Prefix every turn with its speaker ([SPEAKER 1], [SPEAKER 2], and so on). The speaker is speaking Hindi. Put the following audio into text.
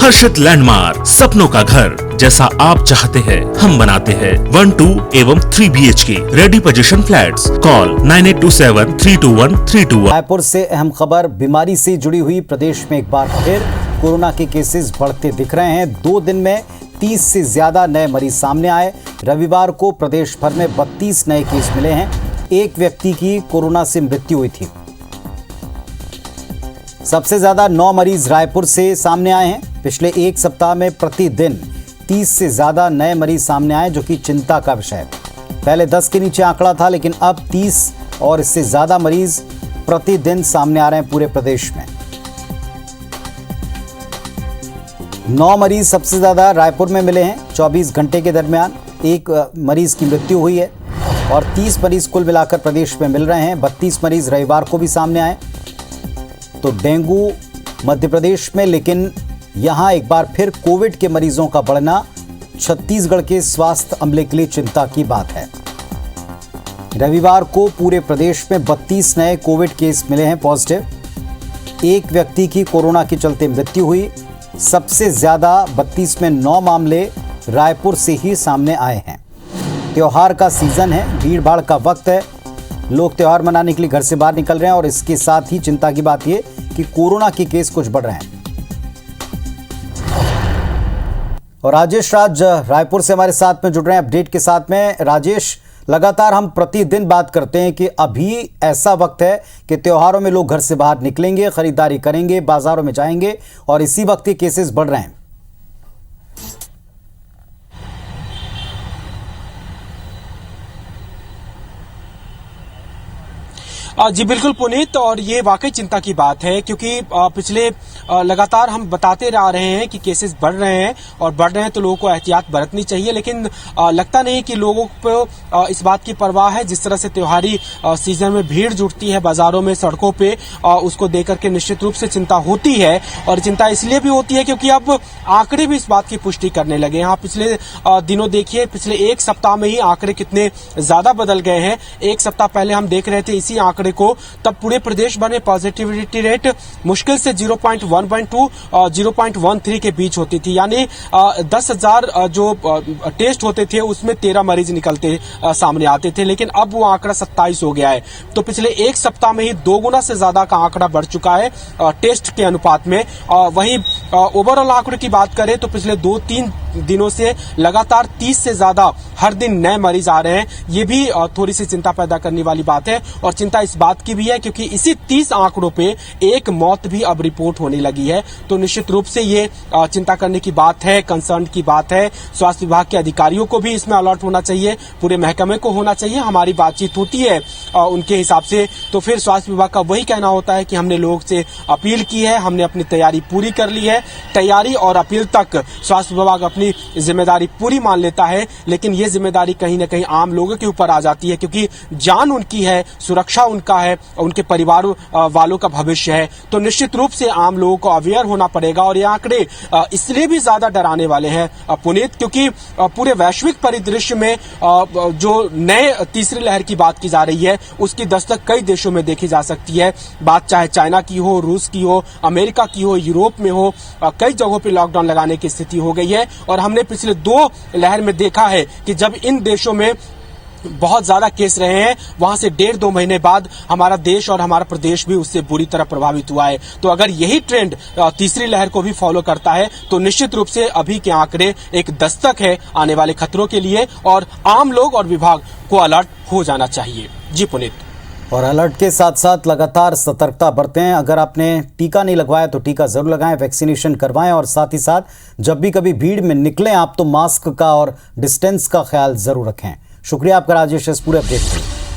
[SPEAKER 1] हर्षित लैंडमार्क, सपनों का घर जैसा आप चाहते हैं हम बनाते हैं। 1, 2 एवं 3 BHK ready position flats. Call 9827321321।
[SPEAKER 2] Raipur से अहम खबर, बीमारी से जुड़ी हुई प्रदेश में एक बार फिर कोरोना के केसेस बढ़ते दिख रहे हैं। 2 दिन में 30 से ज्यादा नए मरीज सामने आए। रविवार को प्रदेश भर में 32 नए केस मिले हैं। एक व्यक्ति की कोरोना से मृत्यु हुई थी। सबसे ज्यादा 9 मरीज रायपुर से सामने आए हैं। पिछले एक सप्ताह में प्रतिदिन 30 से ज्यादा नए मरीज सामने आए, जो कि चिंता का विषय है। पहले 10 के नीचे आंकड़ा था, लेकिन अब 30 और इससे ज्यादा मरीज प्रतिदिन सामने आ रहे हैं पूरे प्रदेश में। 9 मरीज सबसे ज्यादा रायपुर में मिले हैं। 24 घंटे के दरमियान एक मरीज की मृत्यु हुई है और 30 मरीज कुल मिलाकर प्रदेश में मिल रहे हैं। 32 मरीज रविवार को भी सामने आए। तो डेंगू मध्य प्रदेश में, लेकिन यहां एक बार फिर कोविड के मरीजों का बढ़ना छत्तीसगढ़ के स्वास्थ्य अमले के लिए चिंता की बात है। रविवार को पूरे प्रदेश में 32 नए कोविड केस मिले हैं पॉजिटिव। एक व्यक्ति की कोरोना के चलते मृत्यु हुई। सबसे ज्यादा 32 में 9 मामले रायपुर से ही सामने आए हैं। त्योहार का सीजन है, भीड़ भाड़ का वक्त है। लोग त्योहार मनाने के लिए घर से बाहर निकल रहे हैं और इसके साथ ही चिंता की बात यह कि कोरोना के केस कुछ बढ़ रहे हैं। और राजेश राज रायपुर से हमारे साथ में जुड़ रहे हैं अपडेट के साथ में। राजेश, लगातार हम प्रतिदिन बात करते हैं कि अभी ऐसा वक्त है कि त्योहारों में लोग घर से बाहर निकलेंगे, खरीदारी करेंगे, बाजारों में जाएंगे, और इसी वक्त ये केसेस बढ़ रहे हैं।
[SPEAKER 3] जी बिल्कुल पुनीत, और ये वाकई चिंता की बात है, क्योंकि पिछले लगातार हम बताते आ रहे हैं कि केसेस बढ़ रहे हैं, और बढ़ रहे हैं तो लोगों को एहतियात बरतनी चाहिए। लेकिन लगता नहीं कि लोगों को इस बात की परवाह है। जिस तरह से त्योहारी सीजन में भीड़ जुटती है बाजारों में, सड़कों पे, उसको देकर के निश्चित रूप से चिंता होती है। और चिंता इसलिए भी होती है क्योंकि अब आंकड़े भी इस बात की पुष्टि करने लगे हैं। पिछले दिनों देखिए, पिछले एक सप्ताह में ही आंकड़े कितने ज्यादा बदल गए हैं। एक सप्ताह पहले हम देख रहे थे इसी आंकड़े को, तब पूरे प्रदेश भर में पॉजिटिविटी रेट मुश्किल से 0.112 और 0.13 के बीच होती थी। यानी 10,000 जो टेस्ट होते थे उसमें 13 मरीज निकलते सामने आते थे। लेकिन अब वो आंकड़ा 27 हो गया है। तो पिछले एक सप्ताह में ही 2 गुना से ज्यादा का आंकड़ा बढ़ चुका है टेस्ट के अनुपात में। वहीं ओवरऑल आंकड़े की बात करें तो पिछले 2-3 दिनों से लगातार 30 से ज्यादा हर दिन नए मरीज आ रहे हैं। ये भी थोड़ी सी चिंता पैदा करने वाली बात है। और चिंता इस बात की भी है क्योंकि इसी 30 आंकड़ों पे एक मौत भी अब रिपोर्ट होने लगी है। तो निश्चित रूप से ये चिंता करने की बात है, कंसर्न की बात है। स्वास्थ्य विभाग के अधिकारियों को भी इसमें अलर्ट होना चाहिए, पूरे महकमे को होना चाहिए। हमारी बातचीत होती है उनके हिसाब से, तो फिर स्वास्थ्य विभाग का वही कहना होता है कि हमने लोगों से अपील की है, हमने अपनी तैयारी पूरी कर ली है। तैयारी और अपील तक स्वास्थ्य विभाग अपनी जिम्मेदारी पूरी मान लेता है, लेकिन ये जिम्मेदारी कहीं ना कहीं आम लोगों के ऊपर आ जाती है, क्योंकि जान उनकी है, सुरक्षा उनका है, उनके परिवार वालों का भविष्य है। तो निश्चित रूप से आम लोगों को अवेयर होना पड़ेगा। और ये आंकड़े इसलिए भी ज्यादा डराने वाले हैं पुनीत, क्योंकि पूरे वैश्विक परिदृश्य में जो नए तीसरी लहर की बात की जा रही है उसकी दस्तक कई देशों में देखी जा सकती है। बात चाहे चाइना की हो, रूस की हो, अमेरिका की हो, यूरोप में हो, कई जगहों पर लॉकडाउन लगाने की स्थिति हो गई है। और हमने पिछले 2 लहर में देखा है कि जब इन देशों में बहुत ज्यादा केस रहे हैं, वहां से 1.5-2 महीने बाद हमारा देश और हमारा प्रदेश भी उससे बुरी तरह प्रभावित हुआ है। तो अगर यही ट्रेंड तीसरी लहर को भी फॉलो करता है तो निश्चित रूप से अभी के आंकड़े एक दस्तक है आने वाले खतरों के लिए, और आम लोग और विभाग को अलर्ट हो जाना चाहिए। जी पुनीत।
[SPEAKER 2] और अलर्ट के साथ साथ लगातार सतर्कता बरतें। अगर आपने टीका नहीं लगवाया तो टीका जरूर लगाएं, वैक्सीनेशन करवाएं, और साथ ही साथ जब भी कभी भीड़ में निकलें आप तो मास्क का और डिस्टेंस का ख्याल जरूर रखें। शुक्रिया आपका राजेश, इस पूरे अपडेट के लिए।